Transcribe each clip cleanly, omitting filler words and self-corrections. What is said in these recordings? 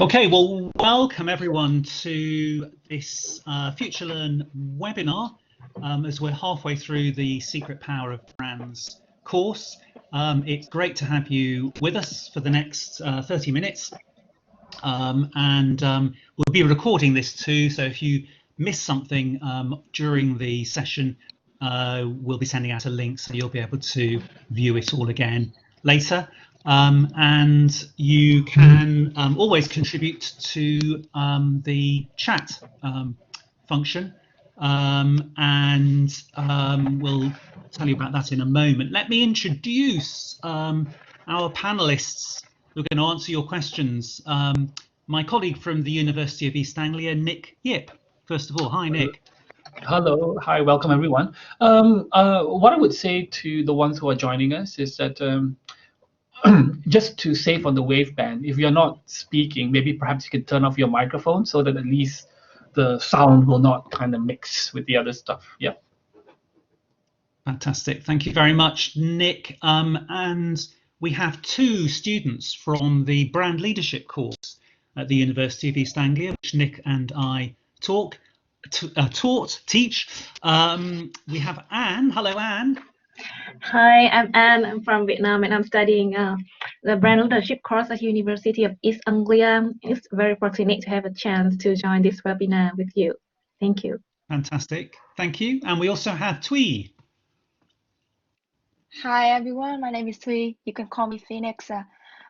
Okay, well, welcome everyone to this FutureLearn webinar as we're halfway through the Secret Power of Brands course. It's great to have you with us for the next 30 minutes and we'll be recording this too, so if you miss something during the session, we'll be sending out a link so you'll be able to view it all again later. And you can always contribute to the chat function, and we'll tell you about that in a moment. Let me introduce our panelists who are going to answer your questions. My colleague from the University of East Anglia, Nick Yip. First of all, hi Nick. Hello, hi, welcome everyone. What I would say to the ones who are joining us is that just to save on the waveband, if you're not speaking, maybe perhaps you can turn off your microphone so that at least the sound will not kind of mix with the other stuff. Yeah. Fantastic. Thank you very much, Nick. And we have two students from the brand leadership course at the University of East Anglia, which Nick and I teach. We have Anne. Hello, Anne. Hi, I'm Anne. I'm from Vietnam and I'm studying the brand leadership course at University of East Anglia. It's very fortunate to have a chance to join this webinar with you. Thank you. Fantastic. Thank you. And we also have Twee. Hi everyone, my name is Thuy. You can call me Phoenix.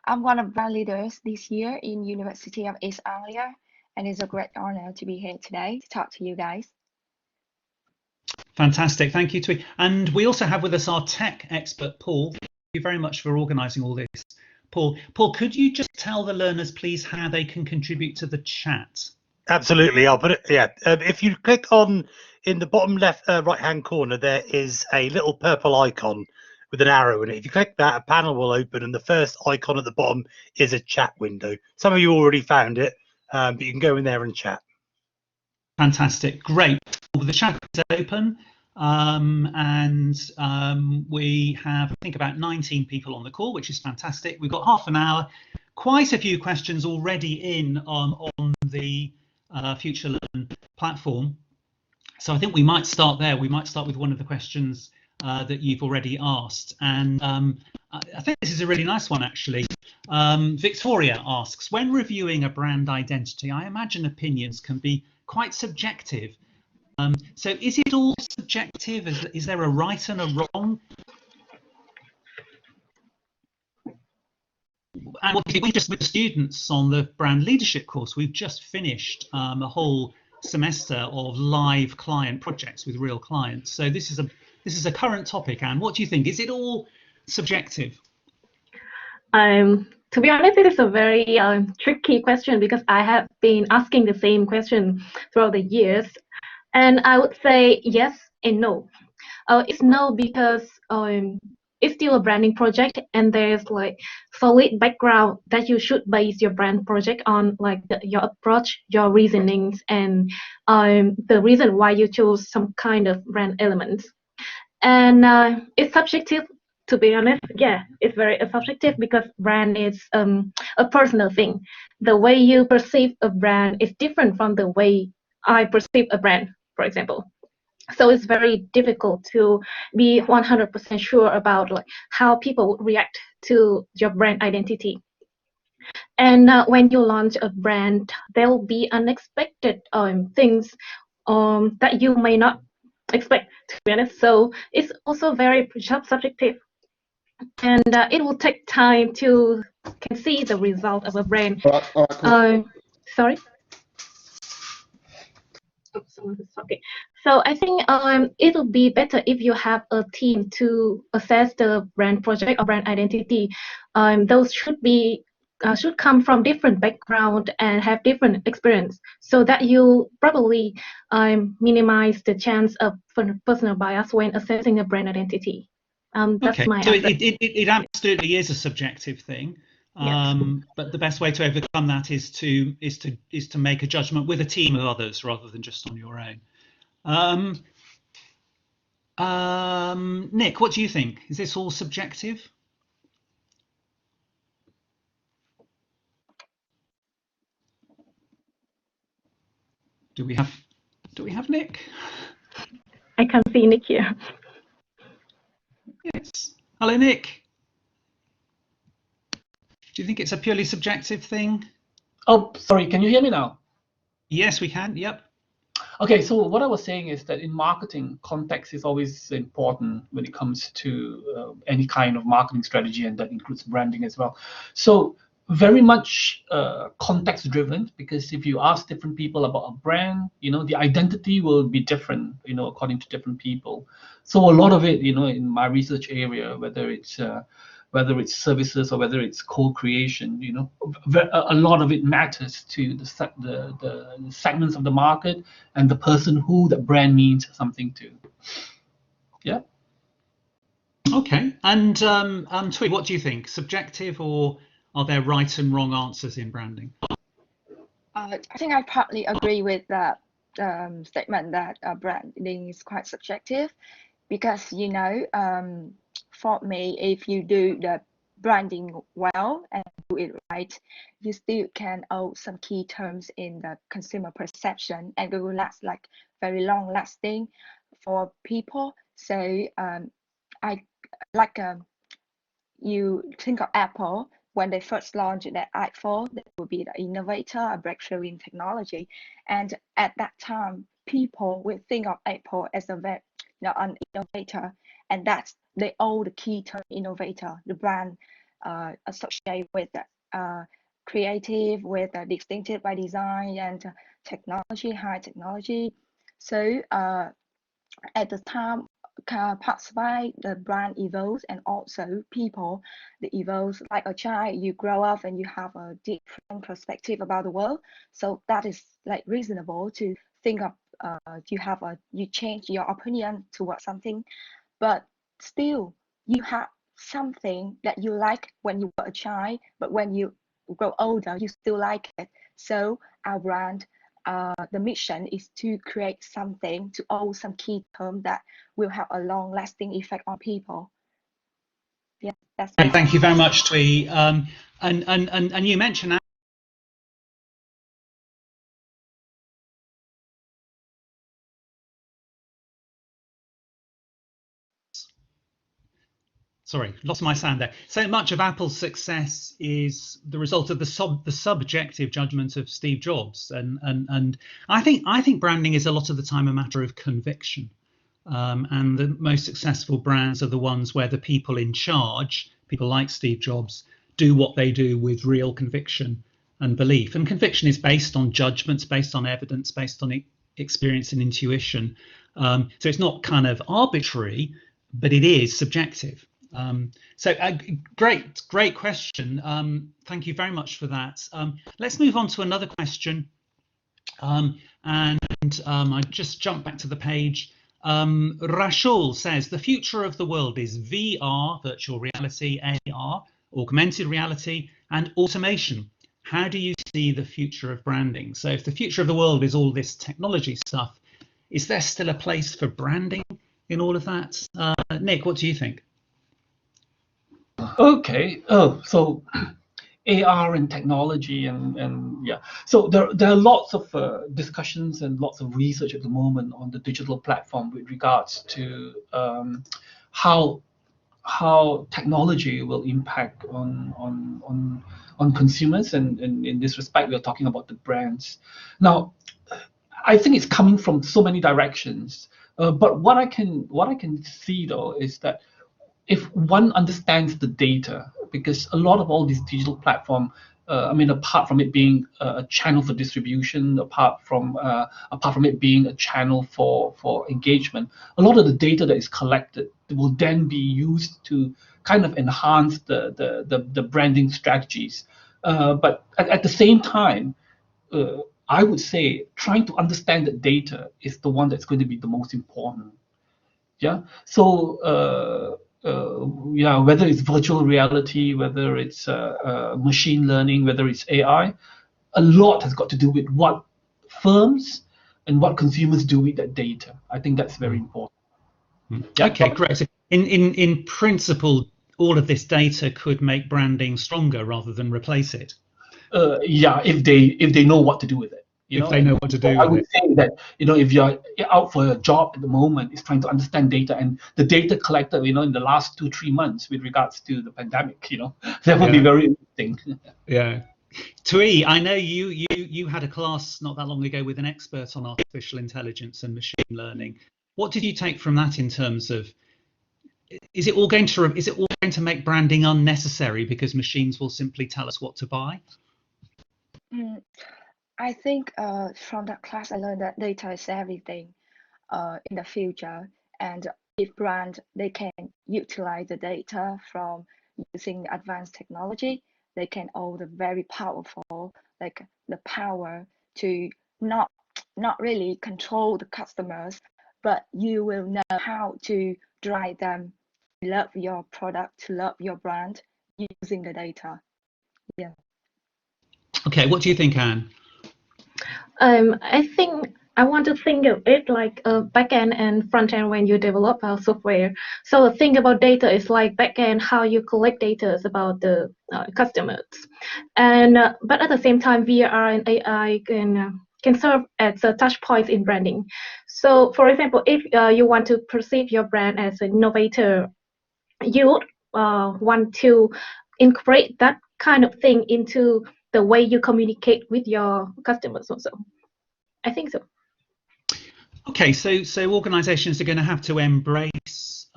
I'm one of brand leaders this year in University of East Anglia, and it's a great honor to be here today to talk to you guys. Fantastic, thank you, Twee. And we also have with us our tech expert, Paul. Thank you very much for organising all this, Paul. Paul, could you just tell the learners, please, how they can contribute to the chat? Absolutely, I'll put it. Yeah, if you click on in the bottom left right-hand corner, there is a little purple icon with an arrow in it. If you click that, a panel will open, and the first icon at the bottom is a chat window. Some of you already found it, but you can go in there and chat. Fantastic, great. Well, the chat is open, and we have, I think, about 19 people on the call, which is fantastic. We've got half an hour, quite a few questions already in on the FutureLearn platform. So I think we might start there. We might start with one of the questions that you've already asked, and I think this is a really nice one actually. Victoria asks, when reviewing a brand identity, I imagine opinions can be quite subjective. So is it all subjective? Is there a right and a wrong? And we just, with the students on the brand leadership course, we've just finished a whole semester of live client projects with real clients. So this is a current topic, Anne. What do you think? Is it all subjective? To be honest, it is a very tricky question because I have been asking the same question throughout the years, and I would say yes and no. It's no because it's still a branding project, and there's like solid background that you should base your brand project on, like your approach, your reasonings, and the reason why you chose some kind of brand elements. And it's subjective, to be honest. Yeah, it's very subjective because brand is a personal thing. The way you perceive a brand is different from the way I perceive a brand, for example. So it's very difficult to be 100% sure about like how people react to your brand identity. And when you launch a brand, there will be unexpected things that you may not expect, to be honest. So it's also very subjective, and it will take time to can see the result of a brand. Sorry. Oh, someone is talking. So I think it'll be better if you have a team to assess the brand project or brand identity. Those should come from different background and have different experience, so that you probably minimize the chance of personal bias when assessing a brand identity. That's okay, my so answer. it absolutely is a subjective thing. Yes. But the best way to overcome that is to make a judgment with a team of others rather than just on your own. Nick, what do you think? Is this all subjective? Do we have Nick? I can see Nick here. Yes. Hello, Nick. Do you think it's a purely subjective thing? Oh, sorry, can you hear me now? Yes, we can. Yep. Okay, so what I was saying is that in marketing, context is always important when it comes to any kind of marketing strategy, and that includes branding as well. So very much context driven, because if you ask different people about a brand, the identity will be different, according to different people. So a lot of it, in my research area, whether it's services or whether it's co-creation, a lot of it matters to the segments of the market and the person who the brand means something to. Yeah. Okay. And Tweed, what do you think? Subjective, or are there right and wrong answers in branding? I think I partly agree with that statement that branding is quite subjective, because for me, if you do the branding well and do it right, you still can own some key terms in the consumer perception, and it will last like very long lasting for people. So I like you think of Apple when they first launched their iPhone, that would be the innovator, a breakthrough in technology, and at that time, people will think of Apple as a very, an innovator, and that's the old key term innovator, the brand associated with creative, with distinctive by design and technology, high technology. So at the time, passby, the brand evolves, and also people, the evolves like a child. You grow up and you have a different perspective about the world. So that is like reasonable to think of. You change your opinion towards something, but still you have something that you like when you were a child, but when you grow older, you still like it. So our brand, the mission is to create something, to own some key term that will have a long-lasting effect on people. Yeah, that's. Thank you very much, Twee. And you mentioned. Sorry, lost my sound there. So much of Apple's success is the result of the subjective judgment of Steve Jobs, and I think branding is a lot of the time a matter of conviction, and the most successful brands are the ones where the people in charge, people like Steve Jobs, do what they do with real conviction and belief. And conviction is based on judgments, based on evidence, based on experience and intuition. So it's not kind of arbitrary, but it is subjective. Great question. Thank you very much for that. Let's move on to another question. I just jump back to the page. Rashul says, the future of the world is VR, virtual reality, AR, augmented reality, and automation. How do you see the future of branding? So if the future of the world is all this technology stuff, is there still a place for branding in all of that? Nick, what do you think? Okay. Oh, so AR and technology and yeah. So there are lots of discussions and lots of research at the moment on the digital platform with regards to how technology will impact on consumers, and in this respect, we are talking about the brands. Now, I think it's coming from so many directions. But what I can see though is that if one understands the data, because a lot of all these digital platform, apart from it being a channel for distribution, apart from it being a channel for engagement, a lot of the data that is collected will then be used to kind of enhance the branding strategies. But at the same time, I would say trying to understand the data is the one that's going to be the most important. Yeah. So whether it's virtual reality, whether it's machine learning, whether it's AI, a lot has got to do with what firms and what consumers do with that data. I think that's very important. Yeah, okay, great. So in principle, all of this data could make branding stronger rather than replace it. Yeah, if they know what to do with it. If they know what to do I with would it. say that, if you're out for a job at the moment, is trying to understand data and the data collected, in the last 2-3 months with regards to the pandemic, that would be very interesting. Yeah. Tui, I know you had a class not that long ago with an expert on artificial intelligence and machine learning. What did you take from that in terms of, is it all going to make branding unnecessary because machines will simply tell us what to buy? I think from that class I learned that data is everything in the future, and if brand they can utilize the data from using advanced technology, they can hold a very powerful, like the power to not really control the customers, but you will know how to drive them to love your product, to love your brand using the data. Yeah. Okay, what do you think, Anne? I think I want to think of it like a backend and front end when you develop our software. So the thing about data is like backend, how you collect data about the customers, and but at the same time, VR and AI can serve as a touch points in branding. So, for example, if you want to perceive your brand as an innovator, you want to incorporate that kind of thing into the way you communicate with your customers also. I think so. Okay, so organizations are going to have to embrace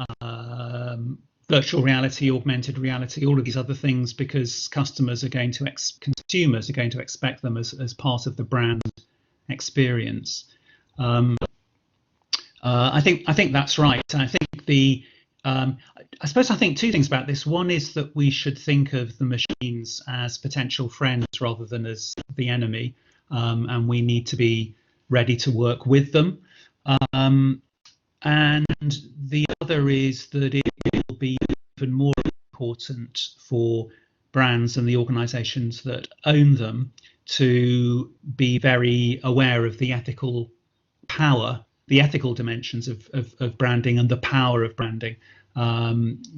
virtual reality, augmented reality, all of these other things, because consumers are going to expect them as part of the brand experience. I think that's right. I think I think two things about this. One is that we should think of the machines as potential friends rather than as the enemy, and we need to be ready to work with them. And the other is that it will be even more important for brands and the organizations that own them to be very aware of the ethical power, the ethical dimensions of branding and the power of branding,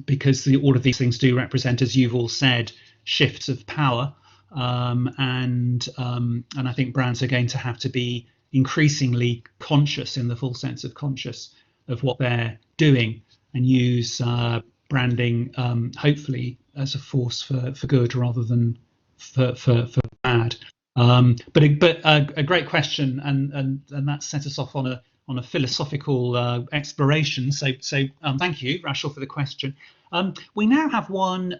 because all of these things do represent, as you've all said, shifts of power, and I think brands are going to have to be increasingly conscious, in the full sense of conscious, of what they're doing, and use branding hopefully as a force for good rather than for bad. But a great question, and that set us off on a philosophical exploration. So thank you, Rachel, for the question. We now have one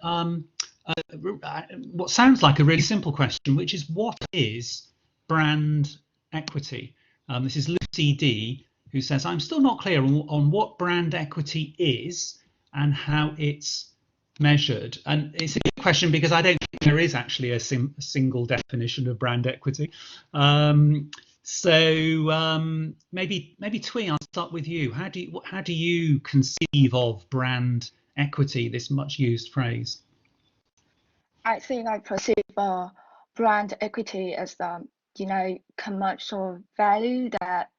what sounds like a really simple question, which is, what is brand equity? This is Lucy D, who says, I'm still not clear on what brand equity is and how it's measured. And it's a good question because I don't think there is actually a single definition of brand equity. So maybe Tui, I'll start with you. How do you conceive of brand equity, this much used phrase? I think I perceive brand equity as commercial value that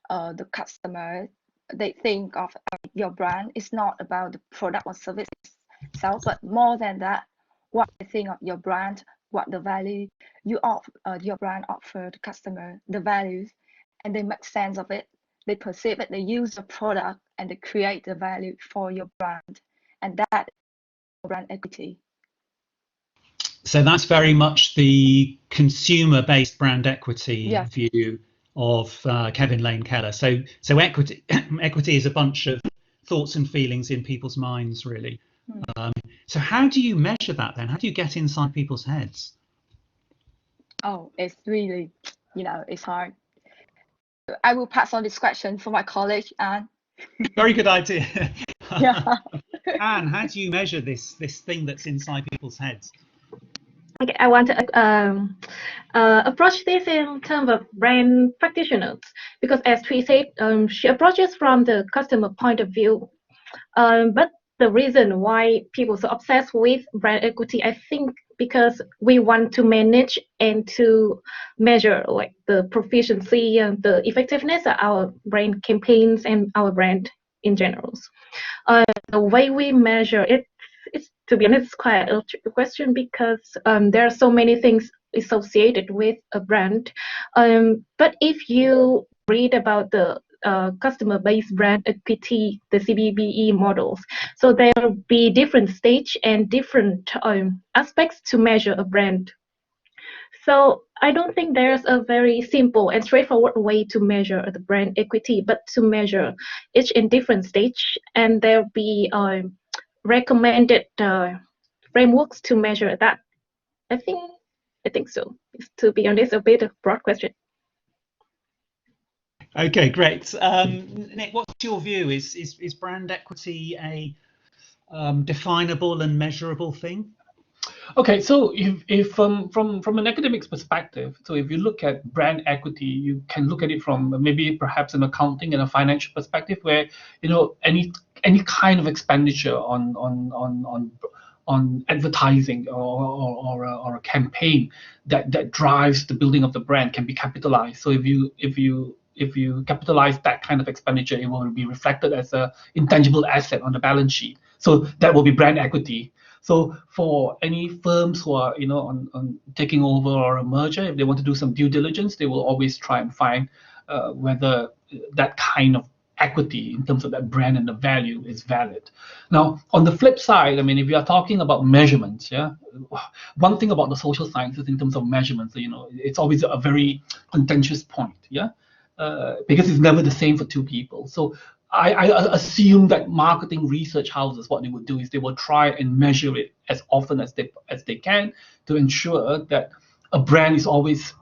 the customer, they think of your brand. It's not about the product or service itself, but more than that, what they think of your brand, what the value your brand offer the customer, the values, and they make sense of it. They perceive it, they use the product, and they create the value for your brand, and that is brand equity. So that's very much the consumer-based brand equity view of Kevin Lane Keller. So equity is a bunch of thoughts and feelings in people's minds, really. So how do you measure that then? How do you get inside people's heads? Oh, it's really, it's hard. I will pass on this question for my colleague, Anne. Very good idea. Yeah. Anne, how do you measure this thing that's inside people's heads? Okay, I want to approach this in terms of brand practitioners, because as Tui said, she approaches from the customer point of view. But the reason why people are so obsessed with brand equity, I think, because we want to manage and to measure like the proficiency and the effectiveness of our brand campaigns and our brand in general. The way we measure it is to be honest, it's quite a tricky question because there are so many things associated with a brand. But if you read about the customer-based brand equity, the CBBE models, so there will be different stage and different aspects to measure a brand. So I don't think there's a very simple and straightforward way to measure the brand equity, but to measure each in different stage, and there'll be recommended frameworks to measure that. I think so. To be honest, a bit of broad question. Okay, great. Nick, what's your view? Is brand equity a definable and measurable thing? Okay, so if from an academic's perspective, so if you look at brand equity, you can look at it from maybe perhaps an accounting and a financial perspective, where any kind of expenditure on advertising or a campaign that drives the building of the brand can be capitalized. So if you capitalize that kind of expenditure, it will be reflected as a intangible asset on the balance sheet. So that will be brand equity. So for any firms who are on taking over or a merger, if they want to do some due diligence, they will always try and find whether that kind of equity in terms of that brand and the value is valid. Now, on the flip side, I mean, if you are talking about measurements, one thing about the social sciences in terms of measurements, it's always a very contentious point, because it's never the same for two people. So I assume that marketing research houses, what they would do is they will try and measure it as often as they can to ensure that a brand is always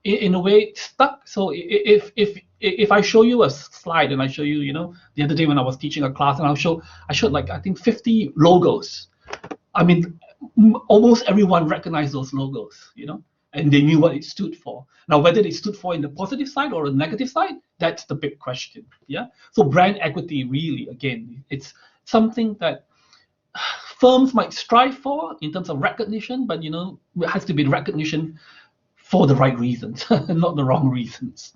in a way stuck. So if I show you a slide and I show you, the other day when I was teaching a class and I showed like I think 50 logos. I mean, almost everyone recognized those logos, and they knew what it stood for. Now, whether it stood for in the positive side or the negative side, that's the big question. So brand equity really, again, it's something that firms might strive for in terms of recognition, but it has to be recognition for the right reasons, not the wrong reasons.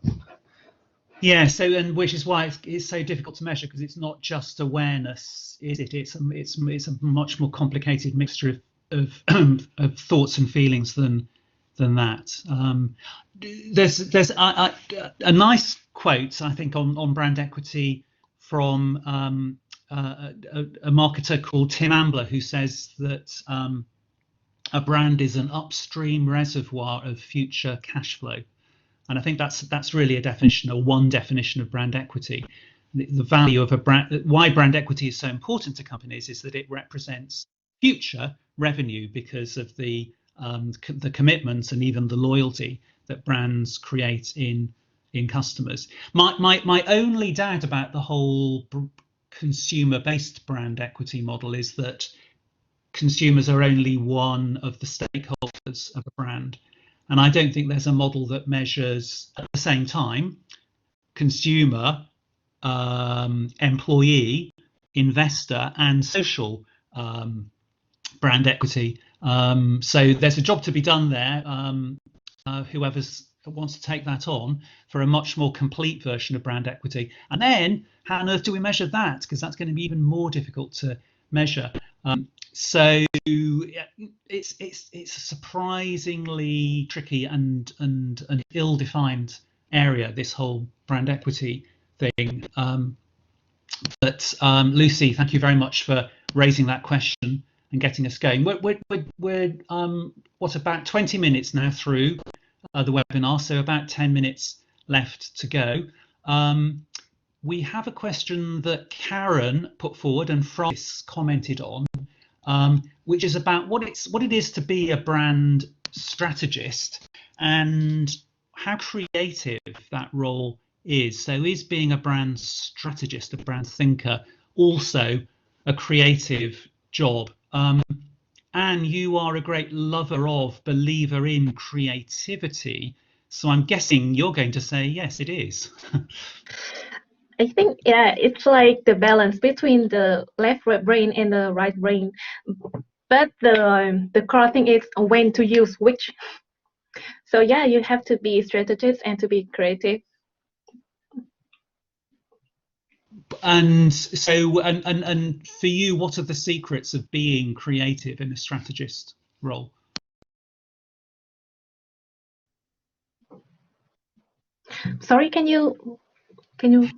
Yeah, and which is why it's so difficult to measure, because it's not just awareness, is it? It's a much more complicated mixture of thoughts and feelings than that. There's a nice quote, I think, on brand equity from a marketer called Tim Ambler, who says that a brand is an upstream reservoir of future cash flow. And I think that's really a definition, or one definition of brand equity. The value of a brand, why brand equity is so important to companies, is that it represents future revenue because of the commitments and even the loyalty that brands create in customers. My only doubt about the whole consumer-based brand equity model is that consumers are only one of the stakeholders of a brand. And I don't think there's a model that measures at the same time consumer, employee, investor, and social brand equity. So there's a job to be done there. Whoever wants to take that on for a much more complete version of brand equity. And then how on earth do we measure that? Because that's going to be even more difficult to measure. So it's a surprisingly tricky and an ill-defined area, this whole brand equity thing. But Lucy, thank you very much for raising that question and getting us going. We're what, about 20 minutes now through the webinar, so about 10 minutes left to go. We have a question that Karen put forward and Francis commented on, which is about what it is to be a brand strategist and how creative that role is. So is being a brand strategist, a brand thinker, also a creative job? And you are a great believer in creativity. So I'm guessing you're going to say, yes, it is. I think, yeah, it's like the balance between the left brain and the right brain. But the core thing is when to use which. So yeah, you have to be strategist and to be creative. And so, and for you, what are the secrets of being creative in a strategist role? Sorry, can you? Okay.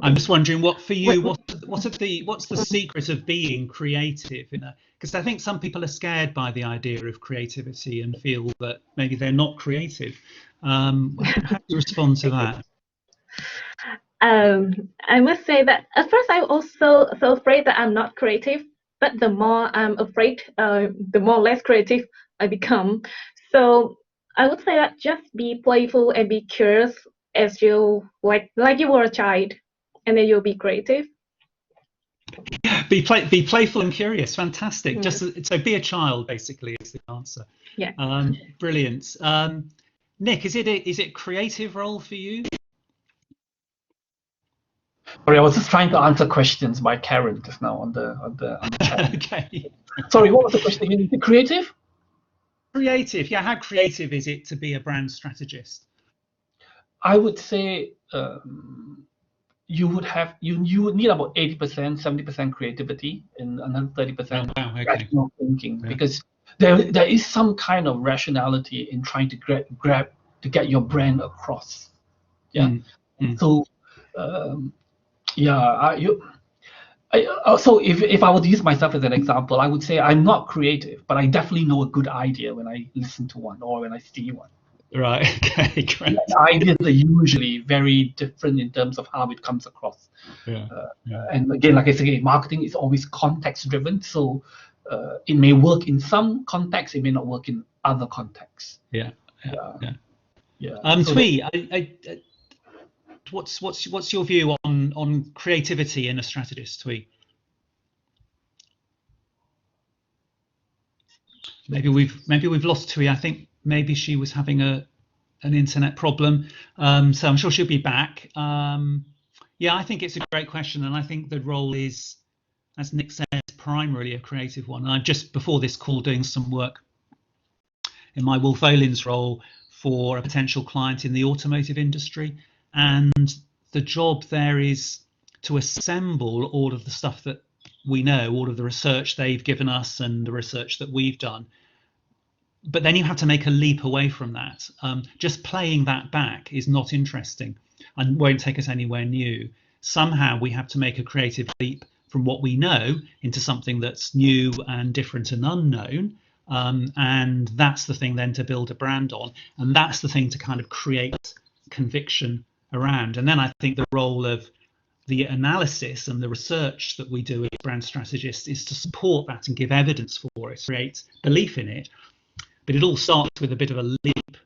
I'm just wondering, what for you? What's the secret of being creative in a? Because I think some people are scared by the idea of creativity and feel that maybe they're not creative. How do you respond to that? I must say that at first I'm also so afraid that I'm not creative, but the more I'm afraid, the more less creative I become. So I would say that just be playful and be curious as you like you were a child, and then you'll be creative. Be playful and curious. Fantastic. Yeah. Just so be a child, basically, is the answer. Yeah. Brilliant. Nick, is it a creative role for you? Sorry, I was just trying to answer questions by Karen just now on the chat. Okay. Sorry, what was the question again? Is it creative? Creative, yeah. How creative is it to be a brand strategist? I would say you would need about 80%, 70% creativity, and another 30% rational thinking, because there is some kind of rationality in trying to grab to get your brand across. Yeah. So so if I were to use myself as an example, I would say I'm not creative, but I definitely know a good idea when I listen to one or when I see one. Right. Okay. Great. Ideas are usually very different in terms of how it comes across. And again, like I say, marketing is always context driven, so it may work in some contexts, it may not work in other contexts. Yeah. So Twee, what's your view on creativity in a strategist, Twee? Maybe we've lost Twee. I think maybe she was having an internet problem, so I'm sure she'll be back. Yeah, I think it's a great question, and I think the role is, as Nick said, primarily a creative one. And I'm just before this call doing some work in my Wolf Olin's role for a potential client in the automotive industry, and the job there is to assemble all of the stuff that we know, all of the research they've given us and the research that we've done. But then you have to make a leap away from that. Just playing that back is not interesting and won't take us anywhere new. Somehow we have to make a creative leap from what we know into something that's new and different and unknown. And that's the thing then to build a brand on. And that's the thing to kind of create conviction around. And then I think the role of the analysis and the research that we do as brand strategists is to support that and give evidence for it, create belief in it. But it all starts with a bit of a leap.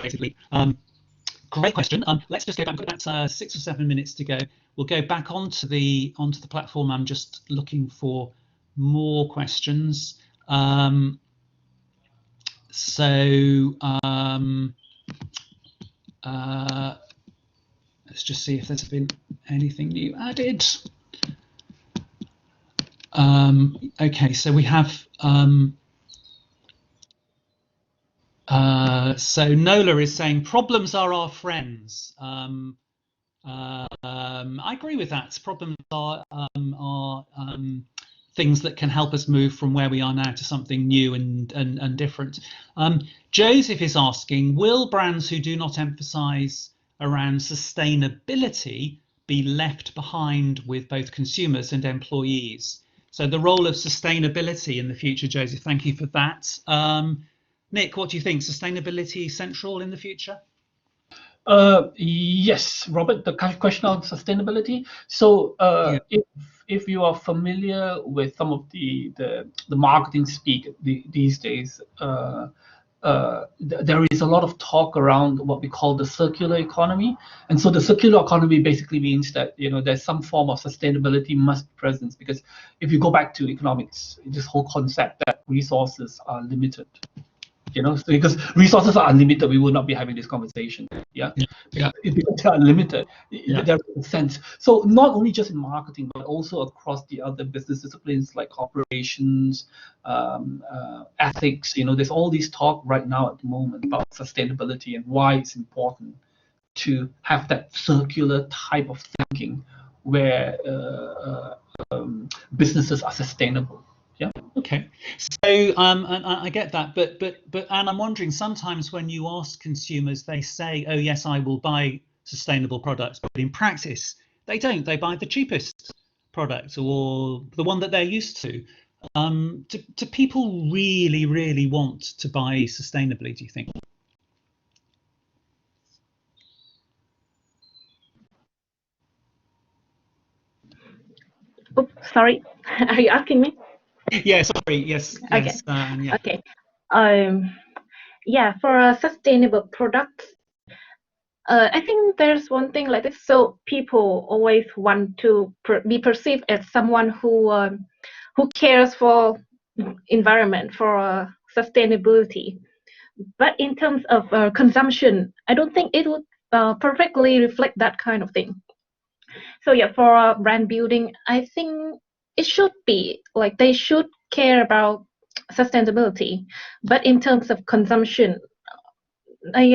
Basically, great question. Let's just go back. We've got about 6 or 7 minutes to go. We'll go back onto the platform. I'm just looking for more questions. Let's just see if there's been anything new added. Okay, so we have so Nola is saying problems are our friends. I agree with that. Problems are things that can help us move from where we are now to something new and different. Joseph is asking, will brands who do not emphasize around sustainability be left behind with both consumers and employees? So the role of sustainability in the future, Joseph, thank you for that. Nick, what do you think? Sustainability central in the future? Yes, Robert, the question on sustainability. So if you are familiar with some of the marketing speak these days, there is a lot of talk around what we call the circular economy. And so the circular economy basically means that, there's some form of sustainability must be present, because if you go back to economics, this whole concept that resources are limited, so because resources are unlimited, we would not be having this conversation. Because they are unlimited, there is a sense. So not only just in marketing, but also across the other business disciplines like operations, ethics. There's all this talk right now at the moment about sustainability and why it's important to have that circular type of thinking where businesses are sustainable. Yeah. Okay. So and I get that, but and I'm wondering, sometimes when you ask consumers, they say, "Oh yes, I will buy sustainable products," but in practice, they don't. They buy the cheapest product or the one that they're used to. Do people really want to buy sustainably, do you think? Oops, sorry. Are you asking me? Yeah, sorry. Yes, Okay. yes, yeah. Okay. Yeah, for a sustainable product, I think there's one thing like this. So people always want to be perceived as someone who cares for environment, for sustainability. But in terms of consumption, I don't think it would perfectly reflect that kind of thing. So yeah, for brand building, I think it should be like they should care about sustainability. But in terms of consumption, I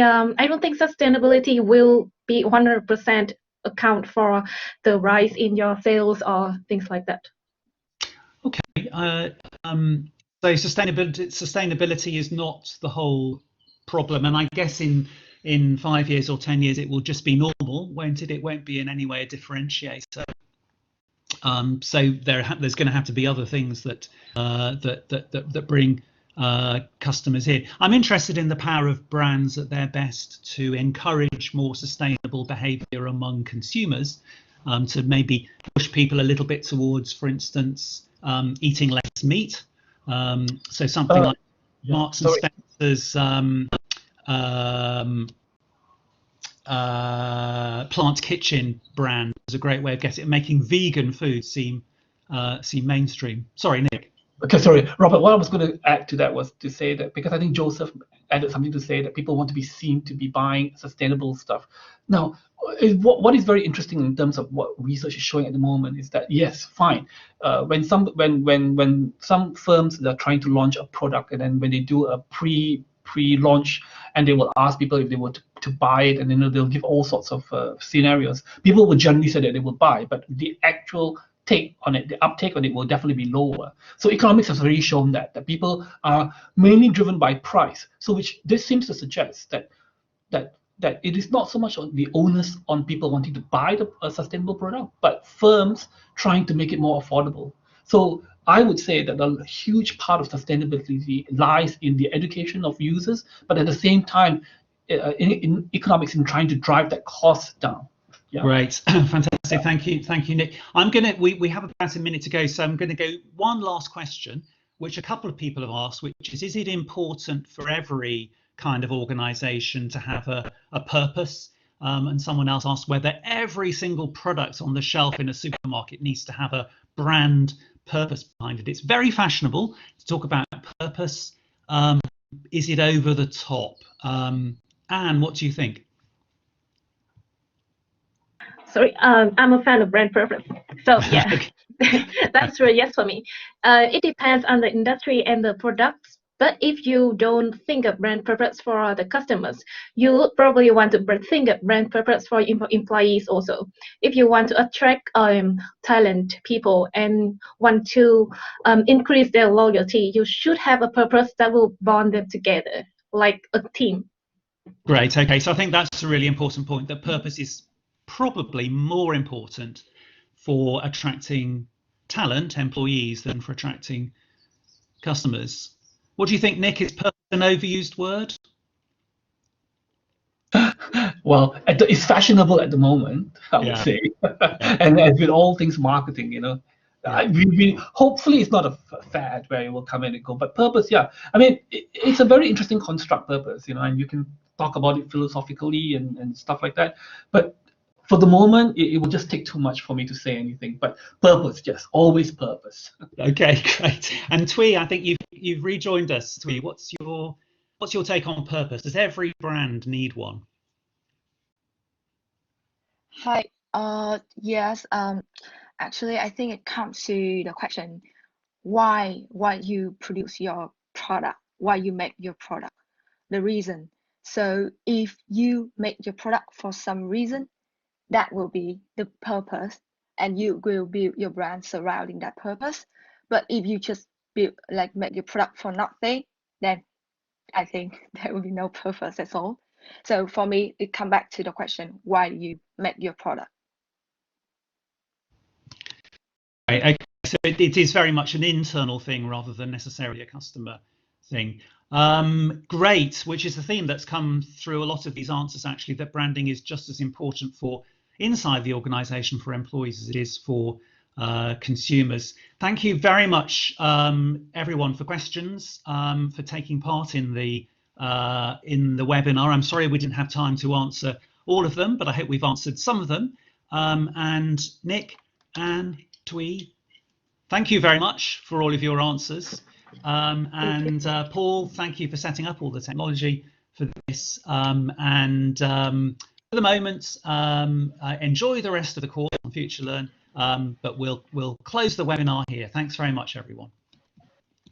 don't think sustainability will be 100% account for the rise in your sales or things like that. Okay. So sustainability is not the whole problem, and I guess in 5 years or 10 years it will just be normal, won't it? It won't be in any way a differentiator. So there's going to have to be other things that bring customers in. I'm interested in the power of brands at their best to encourage more sustainable behaviour among consumers, to maybe push people a little bit towards, for instance, eating less meat. So something like Marks and Spencer's Plant Kitchen brand is a great way of making vegan food seem mainstream. Sorry, Nick. Okay, sorry, Robert. What I was going to add to that was to say that, because I think Joseph added something to say that people want to be seen to be buying sustainable stuff. Now, what is very interesting in terms of what research is showing at the moment is that, yes, fine, when some firms that are trying to launch a product, and then when they do a pre-launch, and they will ask people if they were to buy it, and they'll give all sorts of scenarios, people will generally say that they will buy, but the actual the uptake on it will definitely be lower. So economics has already shown that people are mainly driven by price. So this seems to suggest that it is not so much on the onus on people wanting to buy a sustainable product, but firms trying to make it more affordable. So I would say that a huge part of sustainability lies in the education of users, but at the same time, in economics, in trying to drive that cost down. Yeah. Great, fantastic. Thank you, Nick. We have about a minute to go, so I'm going to go one last question, which a couple of people have asked, which is it important for every kind of organisation to have a purpose? And someone else asked whether every single product on the shelf in a supermarket needs to have a brand purpose behind it. It's very fashionable to talk about purpose. Is it over the top? Anne, what do you think? Sorry, I'm a fan of brand preference. So yeah, that's a yes for me. It depends on the industry and the products. But if you don't think of brand preference for the customers, you would probably want to think of brand preference for employees also. If you want to attract talent people and want to increase their loyalty, you should have a purpose that will bond them together, like a team. Great. Okay, so I think that's a really important point. That purpose is probably more important for attracting talent, employees, than for attracting customers. What do you think, Nick? Is purpose an overused word? Well, it's fashionable at the moment, I would say, and as with all things marketing, hopefully it's not a fad where it will come and go. But purpose, yeah, I mean, it's a very interesting construct, purpose, and you can talk about it philosophically and stuff like that. But for the moment, it will just take too much for me to say anything. But purpose, yes, always purpose. Okay, great. And Twee, I think you've rejoined us. Twee, what's your take on purpose? Does every brand need one? Hi. Yes. Actually, I think it comes to the question why you produce your product, why you make your product. The reason So if you make your product for some reason, that will be the purpose, and you will build your brand surrounding that purpose. But if you just build, like, make your product for nothing, then I think there will be no purpose at all. So for me, it comes back to the question, why do you make your product? Okay, so it is very much an internal thing rather than necessarily a customer thing. Great, which is the theme that's come through a lot of these answers, actually, that branding is just as important for inside the organization for employees as it is for consumers. Thank you very much, everyone, for questions, for taking part in the webinar. I'm sorry we didn't have time to answer all of them, but I hope we've answered some of them. And Nick and Twee, thank you very much for all of your answers. And Paul, thank you for setting up all the technology for this. For the moment, enjoy the rest of the course on FutureLearn, but we'll close the webinar here. Thanks very much, everyone.